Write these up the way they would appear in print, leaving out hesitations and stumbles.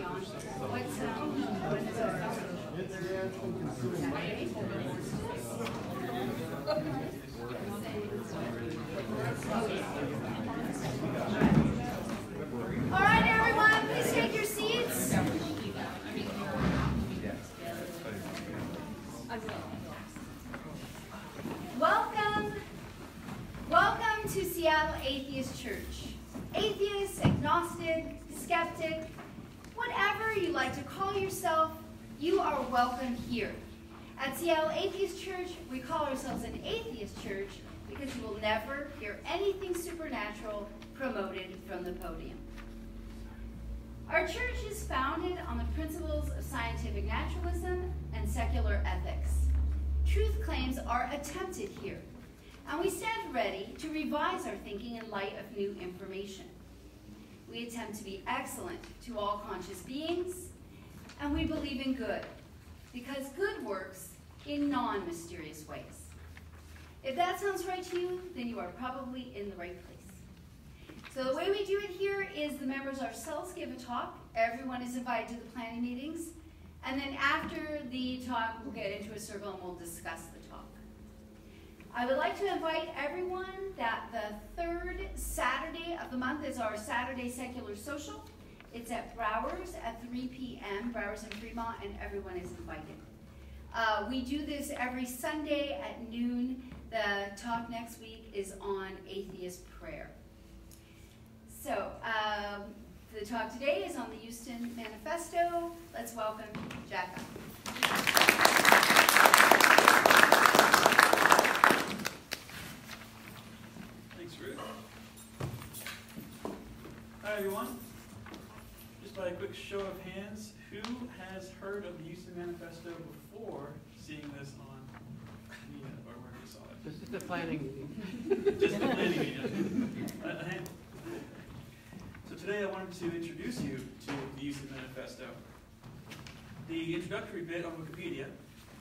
All right, everyone, please take your seats. Welcome to Seattle Atheist Church. Atheist, agnostic, skeptic, whatever you like to call yourself, you are welcome here. At Seattle Atheist Church, we call ourselves an atheist church because you will never hear anything supernatural promoted from the podium. Our church is founded on the principles of scientific naturalism and secular ethics. Truth claims are attempted here, and we stand ready to revise our thinking in light of new information. We attempt to be excellent to all conscious beings, and we believe in good, because good works in non-mysterious ways. If that sounds right to you, then you are probably in the right place. So the way we do it here is the members ourselves give a talk. Everyone is invited to the planning meetings. And then after the talk, we'll get into a circle and we'll discuss the talk. I would like to invite everyone that the third Saturday of the month is our Saturday Secular Social. It's at Browers at 3 p.m., Browers and Fremont, and everyone is invited. We do this every Sunday at noon. The talk next week is on atheist prayer. So, the talk today is on the Euston Manifesto. Let's welcome Jack up. Thanks, Ruth. Hi, everyone. Just by a quick show of hands, who has heard of the Euston Manifesto before seeing this on media or wherever you saw it? This is the planning meeting. Just the planning meeting. A hand. So today I wanted to introduce you to the Euston Manifesto. The introductory bit on Wikipedia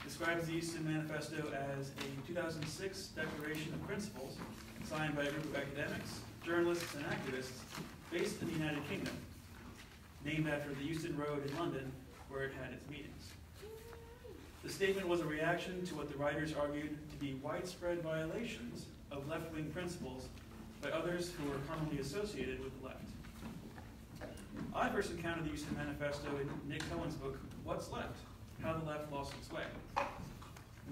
describes the Euston Manifesto as a 2006 Declaration of Principles signed by a group of academics, journalists, and activists based in the United Kingdom, named after the Euston Road in London, where it had its meetings. The statement was a reaction to what the writers argued to be widespread violations of left-wing principles by others who were commonly associated with the left. I first encountered the Euston Manifesto in Nick Cohen's book, What's Left? How the Left Lost Its Way.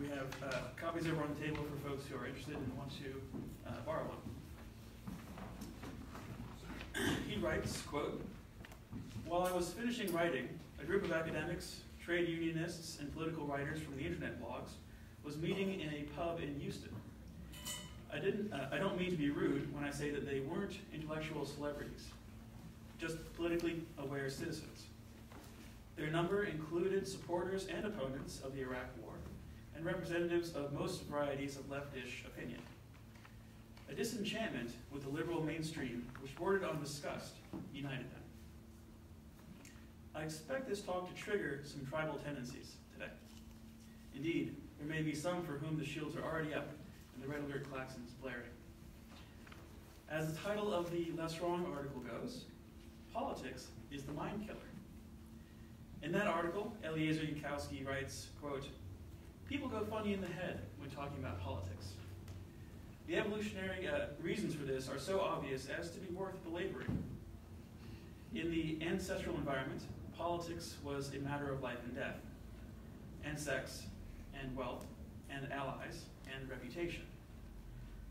We have copies over on the table for folks who are interested and want to borrow one. He writes, quote, "While I was finishing writing, a group of academics, trade unionists, and political writers from the internet blogs was meeting in a pub in Euston. I don't mean to be rude when I say that they weren't intellectual celebrities, just politically aware citizens. Their number included supporters and opponents of the Iraq War, and representatives of most varieties of leftish opinion. A disenchantment with the liberal mainstream, which bordered on disgust, united them. I expect this talk to trigger some tribal tendencies today. Indeed, there may be some for whom the shields are already up and the red alert klaxons blaring. As the title of the Less Wrong article goes, politics is the mind killer. In that article, Eliezer Yudkowsky writes, quote, "People go funny in the head when talking about politics. The evolutionary reasons for this are so obvious as to be worth belaboring. In the ancestral environment, politics was a matter of life and death, and sex, and wealth, and allies, and reputation.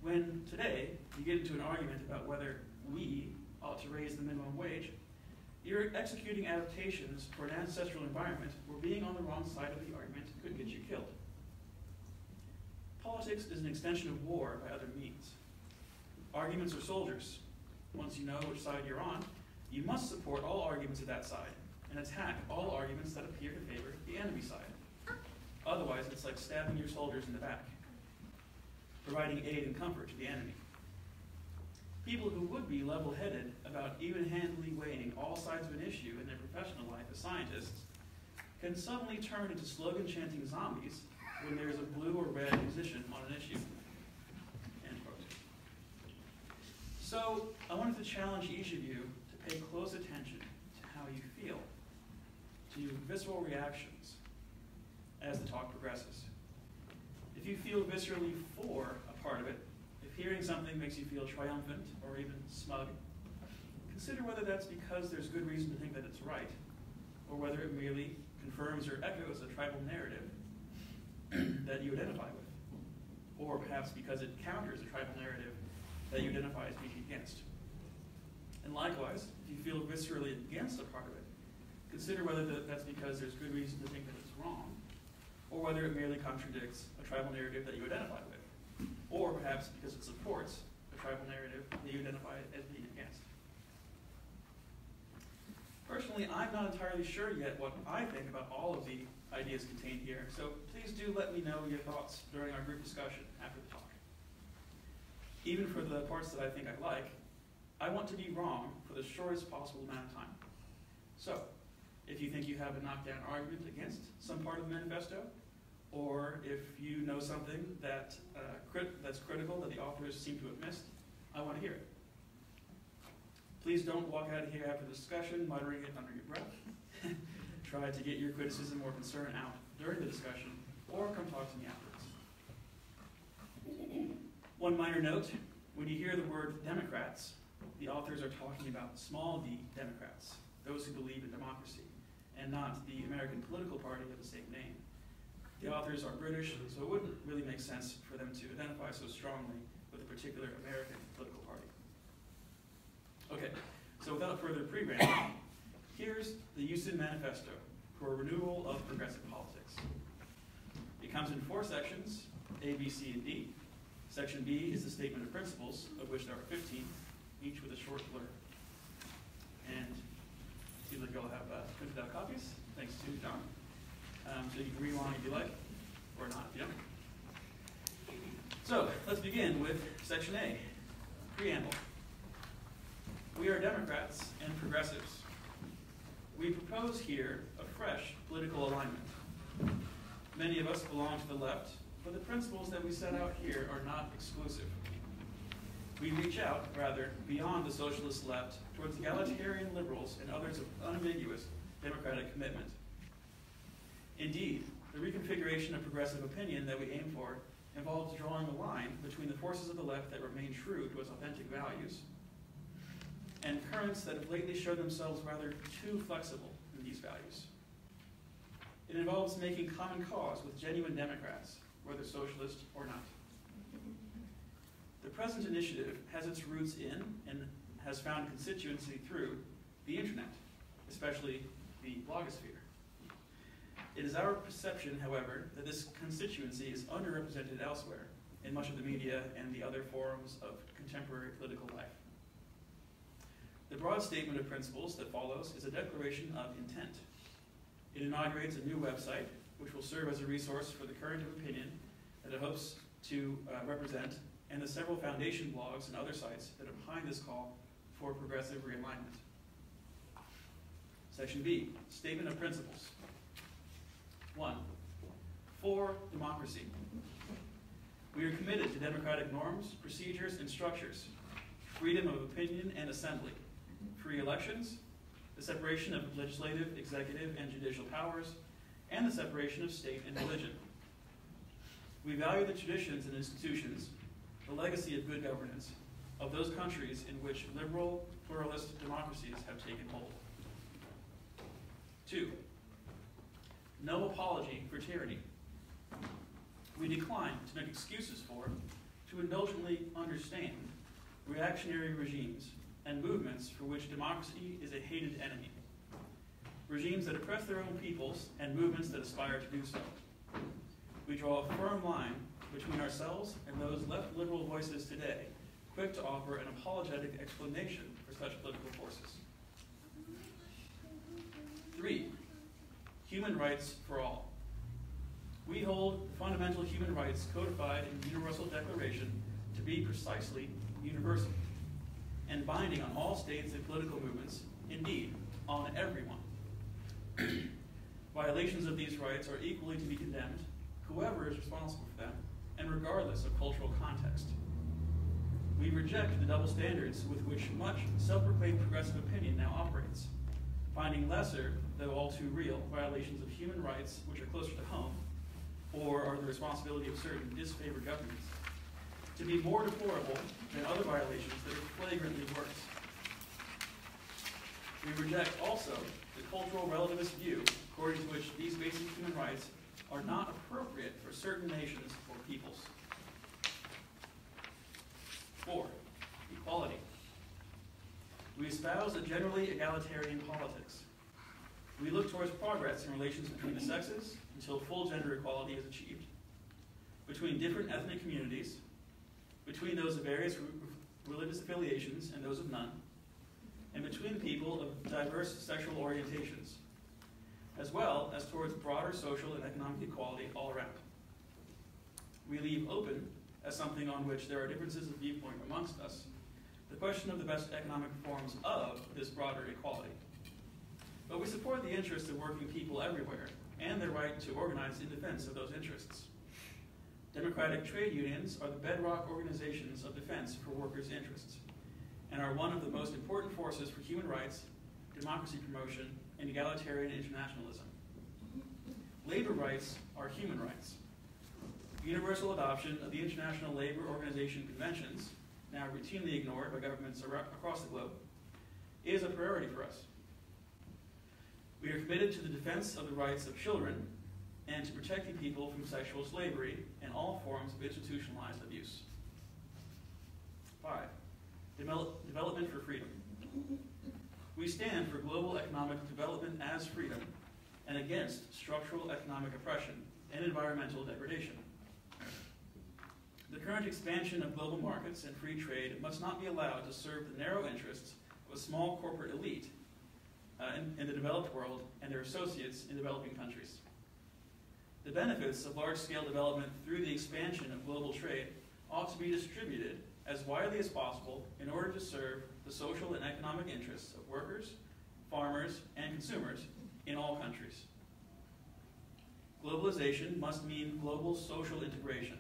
When today you get into an argument about whether we ought to raise the minimum wage, you're executing adaptations for an ancestral environment where being on the wrong side of the argument could get you killed. Politics is an extension of war by other means. Arguments are soldiers. Once you know which side you're on, you must support all arguments of that side and attack all arguments that appear to favor the enemy side. Otherwise, it's like stabbing your soldiers in the back, providing aid and comfort to the enemy. People who would be level-headed about even-handedly weighing all sides of an issue in their professional life as scientists can suddenly turn into slogan-chanting zombies when there is a blue or red position on an issue." End quote. So I wanted to challenge each of you to pay close attention to how you feel visceral reactions as the talk progresses. If you feel viscerally for a part of it, if hearing something makes you feel triumphant or even smug, consider whether that's because there's good reason to think that it's right, or whether it merely confirms or echoes a tribal narrative that you identify with, or perhaps because it counters a tribal narrative that you identify as being against. And likewise, if you feel viscerally against a part of it, consider whether that's because there's good reason to think that it's wrong, or whether it merely contradicts a tribal narrative that you identify with, or perhaps because it supports a tribal narrative that you identify as being against. Personally, I'm not entirely sure yet what I think about all of the ideas contained here, so please do let me know your thoughts during our group discussion after the talk. Even for the parts that I think I like, I want to be wrong for the shortest possible amount of time. So, if you think you have a knockdown argument against some part of the manifesto, or if you know something that's critical that the authors seem to have missed, I want to hear it. Please don't walk out of here after the discussion muttering it under your breath. Try to get your criticism or concern out during the discussion, or come talk to me afterwards. One minor note, when you hear the word Democrats, the authors are talking about small d Democrats, those who believe in democracy, and not the American political party of the same name. The authors are British, so it wouldn't really make sense for them to identify so strongly with a particular American political party. Okay, so without further pre-rambling, here's the Euston Manifesto for a renewal of progressive politics. It comes in 4 sections, A, B, C, and D. Section B is the statement of principles, of which there are 15, each with a short blurb. And it seems like you all have printed out copies, thanks to John. So you can read along if you like, or not if you don't. So let's begin with Section A, Preamble. We are Democrats and progressives. We propose here a fresh political alignment. Many of us belong to the left, but the principles that we set out here are not exclusive. We reach out, rather, beyond the socialist left towards egalitarian liberals and others of unambiguous democratic commitment. Indeed, the reconfiguration of progressive opinion that we aim for involves drawing a line between the forces of the left that remain true to its authentic values and currents that have lately shown themselves rather too flexible in these values. It involves making common cause with genuine Democrats, whether socialist or not. The present initiative has its roots in and has found constituency through the internet, especially the blogosphere. It is our perception, however, that this constituency is underrepresented elsewhere in much of the media and the other forms of contemporary political life. The broad statement of principles that follows is a declaration of intent. It inaugurates a new website, which will serve as a resource for the current of opinion that it hopes to represent, and the several foundation blogs and other sites that are behind this call for progressive realignment. Section B, Statement of Principles. 1. For democracy. We are committed to democratic norms, procedures, and structures, freedom of opinion and assembly, free elections, the separation of legislative, executive, and judicial powers, and the separation of state and religion. We value the traditions and institutions, the legacy of good governance, of those countries in which liberal, pluralist democracies have taken hold. 2. No apology for tyranny. We decline to make excuses for, to indulgently understand, reactionary regimes and movements for which democracy is a hated enemy. Regimes that oppress their own peoples and movements that aspire to do so. We draw a firm line between ourselves and those left liberal voices today, quick to offer an apologetic explanation for such political forces. 3. Human rights for all. We hold fundamental human rights codified in the Universal Declaration to be precisely universal and binding on all states and political movements, indeed, on everyone. Violations of these rights are equally to be condemned, whoever is responsible for them, and regardless of cultural context. We reject the double standards with which much self-proclaimed progressive opinion now operates, finding lesser, though all too real, violations of human rights which are closer to home, or are the responsibility of certain disfavored governments, to be more deplorable than other violations that are flagrantly worse. We reject also the cultural relativist view according to which these basic human rights are not appropriate for certain nations or peoples. 4. Equality. We espouse a generally egalitarian politics. We look towards progress in relations between the sexes until full gender equality is achieved, between different ethnic communities, between those of various religious affiliations and those of none, and between people of diverse sexual orientations, as well as towards broader social and economic equality all around. We leave open, as something on which there are differences of viewpoint amongst us, the question of the best economic forms of this broader equality. But we support the interests of working people everywhere and their right to organize in defense of those interests. Democratic trade unions are the bedrock organizations of defense for workers' interests and are one of the most important forces for human rights, democracy promotion, and egalitarian internationalism. Labor rights are human rights. Universal adoption of the International Labor Organization conventions, now routinely ignored by governments across the globe, is a priority for us. We are committed to the defense of the rights of children and to protecting people from sexual slavery and all forms of institutionalized abuse. 5. Development for freedom. We stand for global economic development as freedom and against structural economic oppression and environmental degradation. The current expansion of global markets and free trade must not be allowed to serve the narrow interests of a small corporate elite in the developed world and their associates in developing countries. The benefits of large-scale development through the expansion of global trade ought to be distributed as widely as possible in order to serve the social and economic interests of workers, farmers, and consumers in all countries. Globalization must mean global social integration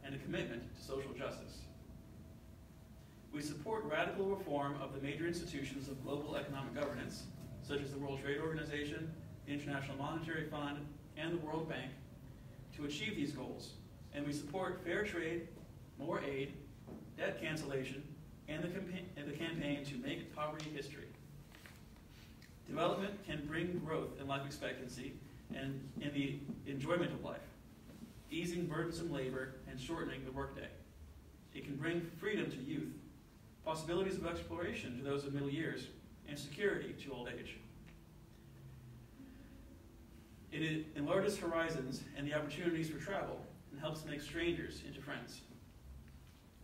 and a commitment to social justice. We support radical reform of the major institutions of global economic governance, such as the World Trade Organization, the International Monetary Fund, and the World Bank, to achieve these goals, and we support fair trade, more aid, debt cancellation, and the campaign to make poverty history. Development can bring growth in life expectancy and in the enjoyment of life, easing burdensome labor and shortening the workday. It can bring freedom to youth, possibilities of exploration to those of middle years, and security to old age. It enlarges horizons and the opportunities for travel and helps make strangers into friends.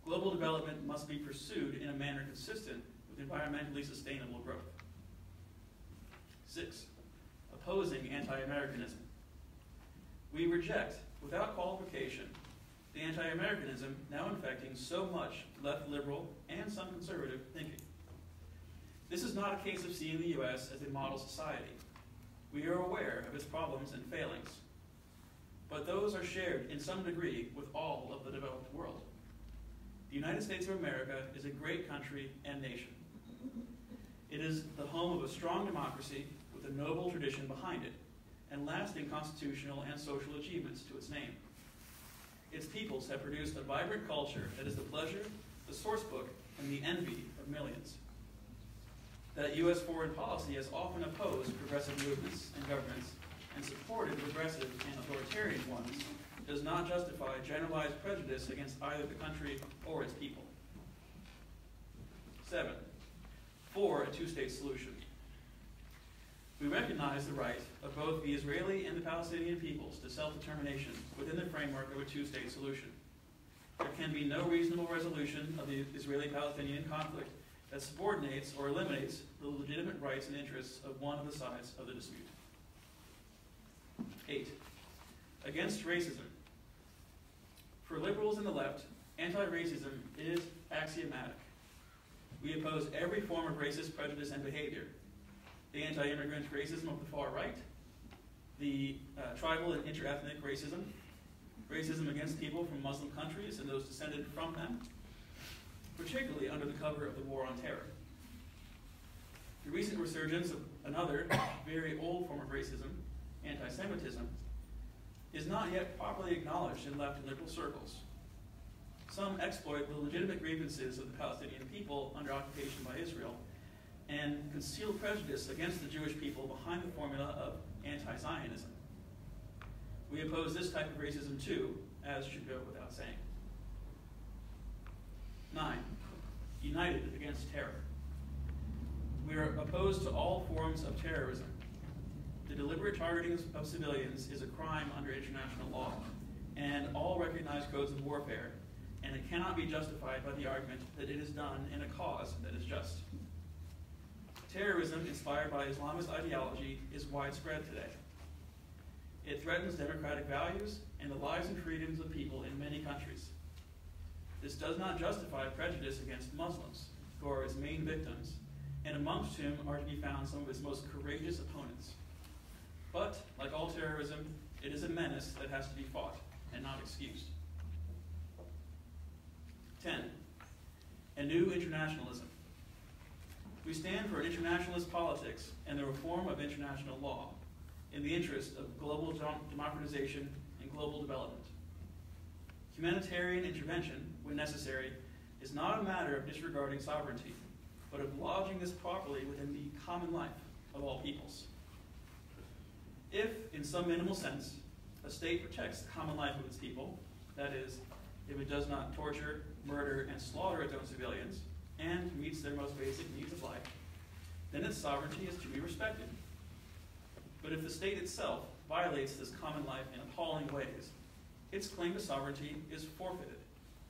Global development must be pursued in a manner consistent with environmentally sustainable growth. 6. Opposing anti-Americanism. We reject, without qualification, the anti-Americanism now infecting so much left liberal and some conservative thinking. This is not a case of seeing the U.S. as a model society. We are aware of its problems and failings, but those are shared in some degree with all of the developed world. The United States of America is a great country and nation. It is the home of a strong democracy with a noble tradition behind it, and lasting constitutional and social achievements to its name. Its peoples have produced a vibrant culture that is the pleasure, the sourcebook, and the envy of millions. That U.S. foreign policy has often opposed progressive movements and governments and supported regressive and authoritarian ones does not justify generalized prejudice against either the country or its people. 7. For a two-state solution. We recognize the right of both the Israeli and the Palestinian peoples to self-determination within the framework of a two-state solution. There can be no reasonable resolution of the Israeli-Palestinian conflict that subordinates or eliminates the legitimate rights and interests of one of the sides of the dispute. 8. Against racism. For liberals and the left, anti-racism is axiomatic. We oppose every form of racist prejudice and behavior. The anti-immigrant racism of the far right, the tribal and inter-ethnic racism, racism against people from Muslim countries and those descended from them, particularly under the cover of the War on Terror. The recent resurgence of another, very old form of racism, anti-Semitism, is not yet properly acknowledged in left and liberal circles. Some exploit the legitimate grievances of the Palestinian people under occupation by Israel and conceal prejudice against the Jewish people behind the formula of anti-Zionism. We oppose this type of racism too, as should go without saying. 9. United against terror. We are opposed to all forms of terrorism. The deliberate targeting of civilians is a crime under international law and all recognized codes of warfare, and it cannot be justified by the argument that it is done in a cause that is just. Terrorism inspired by Islamist ideology is widespread today. It threatens democratic values and the lives and freedoms of people in many countries. This does not justify prejudice against Muslims, who are its main victims, and amongst whom are to be found some of its most courageous opponents. But, like all terrorism, it is a menace that has to be fought and not excused. 10. A new internationalism. We stand for internationalist politics and the reform of international law in the interest of global democratization and global development. Humanitarian intervention, when necessary, is not a matter of disregarding sovereignty, but of lodging this properly within the common life of all peoples. If, in some minimal sense, a state protects the common life of its people, that is, if it does not torture, murder, and slaughter its own civilians, and meets their most basic needs of life, then its sovereignty is to be respected. But if the state itself violates this common life in appalling ways, its claim to sovereignty is forfeited,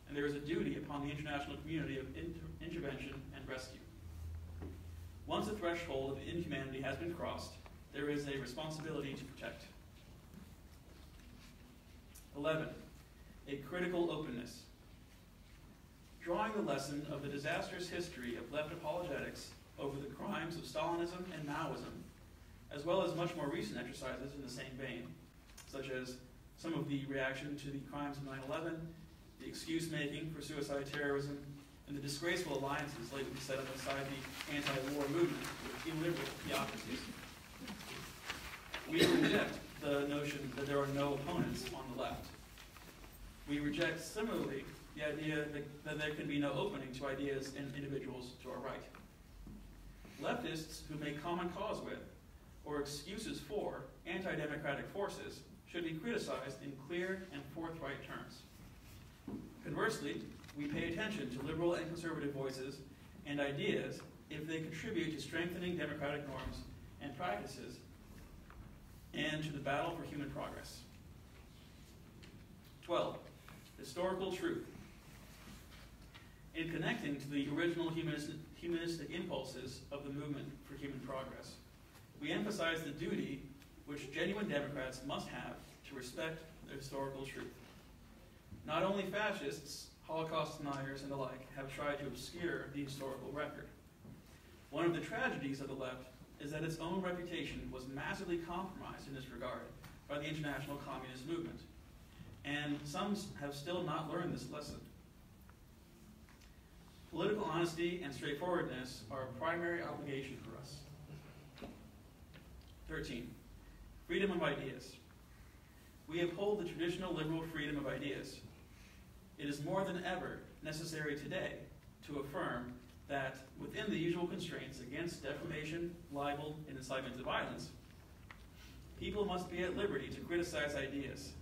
and there is a duty upon the international community of intervention and rescue. Once a threshold of inhumanity has been crossed, there is a responsibility to protect. 11. A critical openness. Drawing the lesson of the disastrous history of left apologetics over the crimes of Stalinism and Maoism, as well as much more recent exercises in the same vein, such as some of the reaction to the crimes of 9/11, the excuse-making for suicide terrorism, and the disgraceful alliances lately set up inside the anti-war movement with illiberal theocracies. We reject the notion that there are no opponents on the left. We reject, similarly, the idea that there can be no opening to ideas and individuals to our right. Leftists who make common cause with, or excuses for, anti-democratic forces should be criticized in clear and forthright terms. Conversely, we pay attention to liberal and conservative voices and ideas if they contribute to strengthening democratic norms and practices and to the battle for human progress. 12. Historical truth. In connecting to the original humanistic impulses of the movement for human progress, we emphasize the duty which genuine Democrats must have to respect the historical truth. Not only fascists, Holocaust deniers, and the like have tried to obscure the historical record. One of the tragedies of the left is that its own reputation was massively compromised in this regard by the international communist movement, and some have still not learned this lesson. Political honesty and straightforwardness are a primary obligation for us. 13. Freedom of ideas. We uphold the traditional liberal freedom of ideas. It is more than ever necessary today to affirm that within the usual constraints against defamation, libel, and incitement to violence, people must be at liberty to criticize ideas,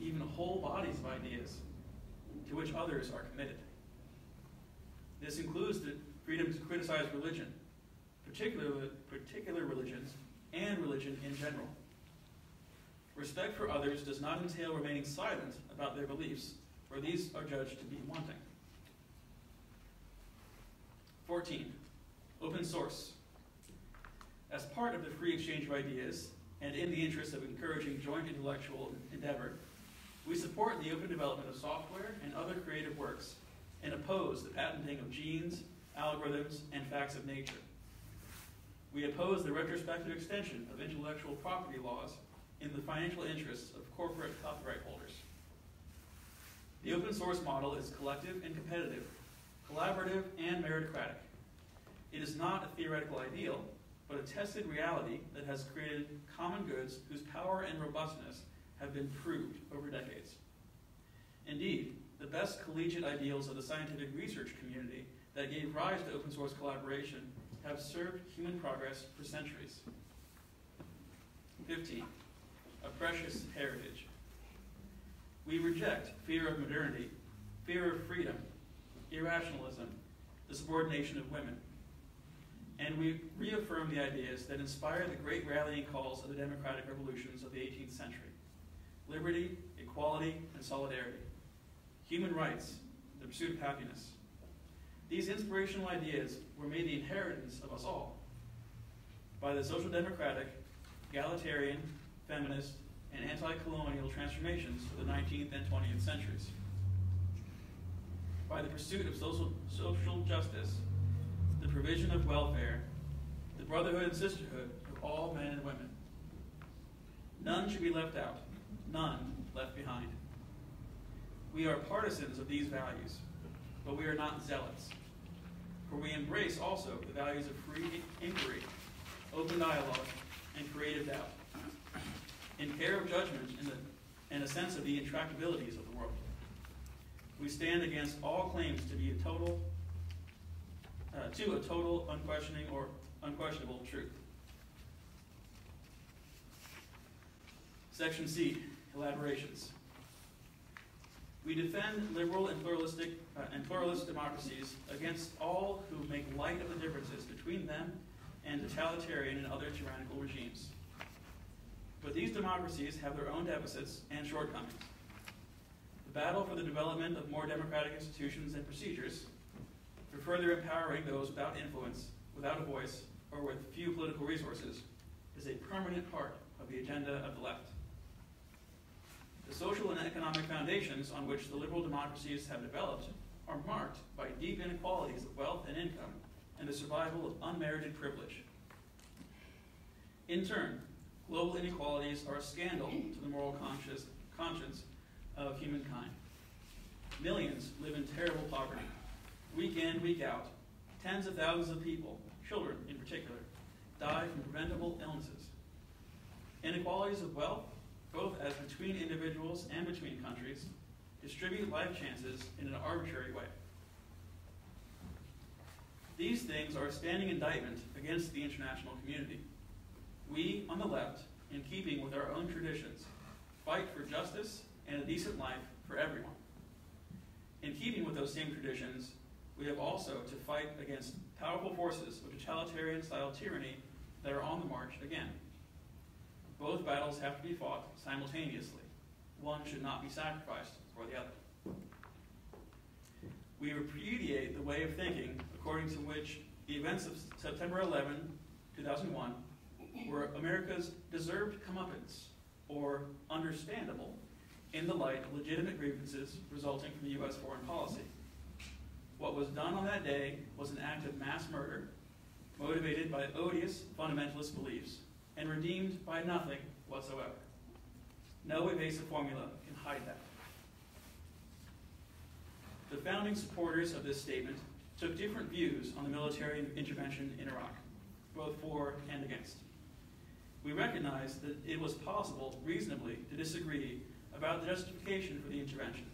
even whole bodies of ideas, to which others are committed. This includes the freedom to criticize religion, particular religions, and religion in general. Respect for others does not entail remaining silent about their beliefs, for these are judged to be wanting. 14. Open source. As part of the free exchange of ideas, and in the interest of encouraging joint intellectual endeavor, we support the open development of software and other creative works, and oppose the patenting of genes, algorithms, and facts of nature. We oppose the retrospective extension of intellectual property laws in the financial interests of corporate copyright holders. The open source model is collective and competitive, collaborative and meritocratic. It is not a theoretical ideal, but a tested reality that has created common goods whose power and robustness have been proved over decades. Indeed, the best collegiate ideals of the scientific research community that gave rise to open source collaboration have served human progress for centuries. 15. A precious heritage. We reject fear of modernity, fear of freedom, irrationalism, the subordination of women, and we reaffirm the ideas that inspired the great rallying calls of the democratic revolutions of the 18th century: liberty, equality, and solidarity, human rights, the pursuit of happiness. These inspirational ideas were made the inheritance of us all by the social democratic, egalitarian, feminist, and anti-colonial transformations of the 19th and 20th centuries. By the pursuit of social justice, the provision of welfare, the brotherhood and sisterhood of all men and women. None should be left out, none left behind. We are partisans of these values, but we are not zealots, for we embrace also the values of free inquiry, open dialogue, and creative doubt, in care of judgment and a sense of the intractabilities of the world. We stand against all claims to be a total, unquestioning, or unquestionable truth. Section C, elaborations. We defend liberal and pluralist democracies against all who make light of the differences between them and totalitarian and other tyrannical regimes. But these democracies have their own deficits and shortcomings. The battle for the development of more democratic institutions and procedures, for further empowering those without influence, without a voice, or with few political resources, is a permanent part of the agenda of the left. The social and economic foundations on which the liberal democracies have developed are marked by deep inequalities of wealth and income and the survival of unmerited privilege. In turn, global inequalities are a scandal to the moral conscience of humankind. Millions live in terrible poverty. Week in, week out, tens of thousands of people, children in particular, die from preventable illnesses. Inequalities of wealth, both as between individuals and between countries, distribute life chances in an arbitrary way. These things are a standing indictment against the international community. We, on the left, in keeping with our own traditions, fight for justice and a decent life for everyone. In keeping with those same traditions, we have also to fight against powerful forces of totalitarian-style tyranny that are on the march again. Both battles have to be fought simultaneously. One should not be sacrificed for the other. We repudiate the way of thinking according to which the events of September 11, 2001 were America's deserved comeuppance, or understandable, in the light of legitimate grievances resulting from U.S. foreign policy. What was done on that day was an act of mass murder, motivated by odious fundamentalist beliefs, and redeemed by nothing whatsoever. No evasive formula can hide that. The founding supporters of this statement took different views on the military intervention in Iraq, both for and against. We recognize that it was possible reasonably to disagree about the justification for the intervention,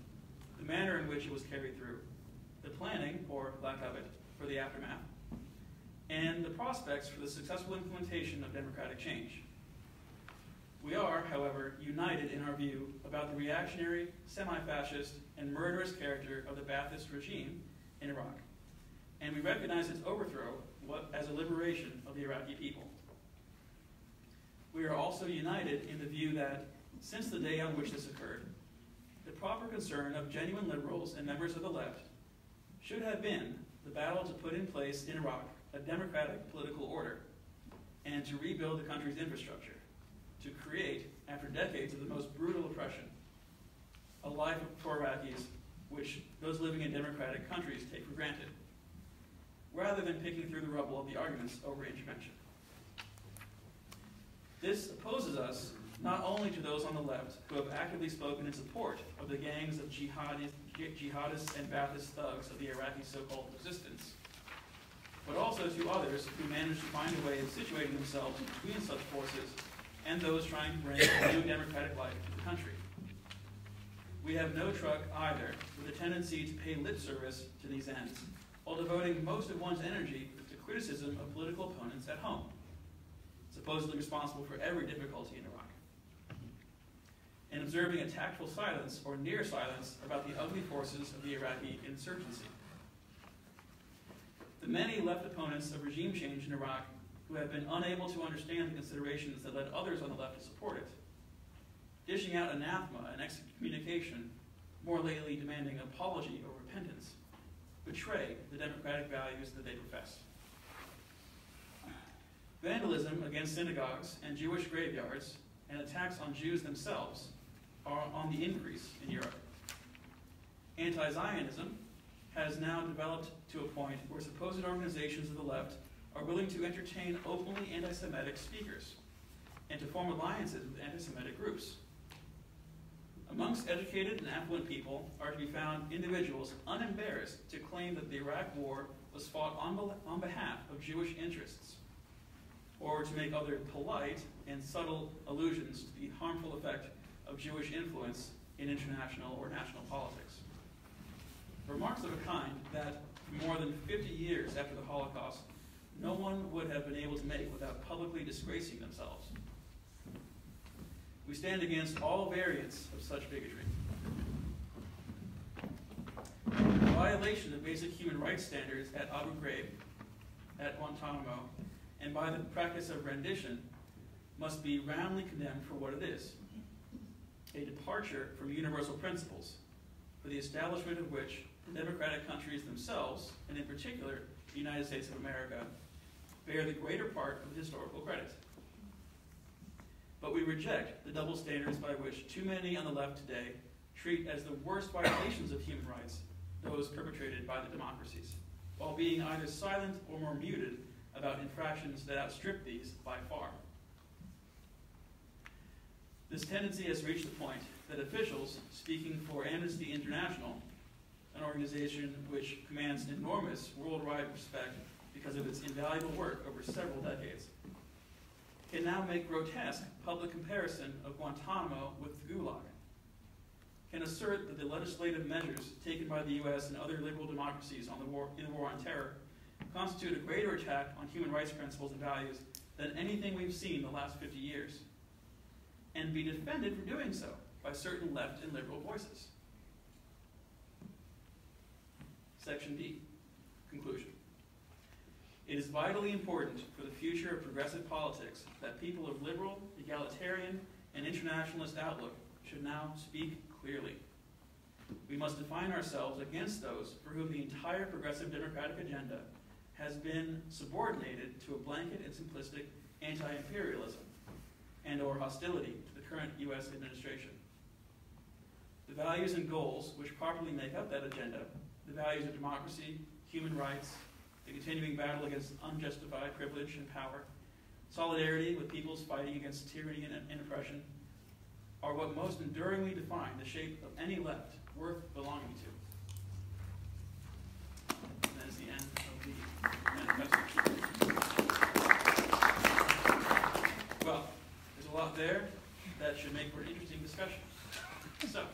the manner in which it was carried through, the planning, or lack of it, for the aftermath, and the prospects for the successful implementation of democratic change. We are, however, united in our view about the reactionary, semi-fascist, and murderous character of the Ba'athist regime in Iraq, and we recognize its overthrow as a liberation of the Iraqi people. We are also united in the view that, since the day on which this occurred, the proper concern of genuine liberals and members of the left should have been the battle to put in place in Iraq a democratic political order and to rebuild the country's infrastructure, to create, after decades of the most brutal oppression, a life for Iraqis which those living in democratic countries take for granted, rather than picking through the rubble of the arguments over intervention. This opposes us not only to those on the left who have actively spoken in support of the gangs of jihadists and Ba'athist thugs of the Iraqi so-called resistance, but also to others who manage to find a way of situating themselves between such forces and those trying to bring a new democratic life to the country. We have no truck either with a tendency to pay lip service to these ends, while devoting most of one's energy to criticism of political opponents at home, supposedly responsible for every difficulty in Iraq, and observing a tactful silence or near silence about the ugly forces of the Iraqi insurgency. The many left opponents of regime change in Iraq who have been unable to understand the considerations that led others on the left to support it, dishing out anathema and excommunication, more lately demanding apology or repentance, betray the democratic values that they profess. Vandalism against synagogues and Jewish graveyards and attacks on Jews themselves are on the increase in Europe. Anti-Zionism has now developed to a point where supposed organizations of the left are willing to entertain openly anti-Semitic speakers and to form alliances with anti-Semitic groups. Amongst educated and affluent people are to be found individuals unembarrassed to claim that the Iraq War was fought on behalf of Jewish interests, or to make other polite and subtle allusions to the harmful effect of Jewish influence in international or national politics. Remarks of a kind that, for more than 50 years after the Holocaust, no one would have been able to make without publicly disgracing themselves. We stand against all variants of such bigotry. The violation of basic human rights standards at Abu Ghraib, at Guantanamo, and by the practice of rendition must be roundly condemned for what it is: a departure from universal principles, for the establishment of which the democratic countries themselves, and in particular the United States of America, bear the greater part of the historical credit. But we reject the double standards by which too many on the left today treat as the worst violations of human rights those perpetrated by the democracies, while being either silent or more muted about infractions that outstrip these by far. This tendency has reached the point that officials speaking for Amnesty International, an organization which commands enormous worldwide respect because of its invaluable work over several decades, can now make grotesque public comparison of Guantanamo with the Gulag, can assert that the legislative measures taken by the U.S. and other liberal democracies in the war on terror constitute a greater attack on human rights principles and values than anything we've seen in the last 50 years, and be defended for doing so by certain left and liberal voices. Section D, conclusion. It is vitally important for the future of progressive politics that people of liberal, egalitarian, and internationalist outlook should now speak clearly. We must define ourselves against those for whom the entire progressive democratic agenda has been subordinated to a blanket and simplistic anti-imperialism and or hostility to the current U.S. administration. The values and goals which properly make up that agenda, the values of democracy, human rights, the continuing battle against unjustified privilege and power, solidarity with peoples fighting against tyranny and oppression, are what most enduringly define the shape of any left worth belonging to. And that is the end of the manifesto. Well, there's a lot there that should make for an interesting discussion. So,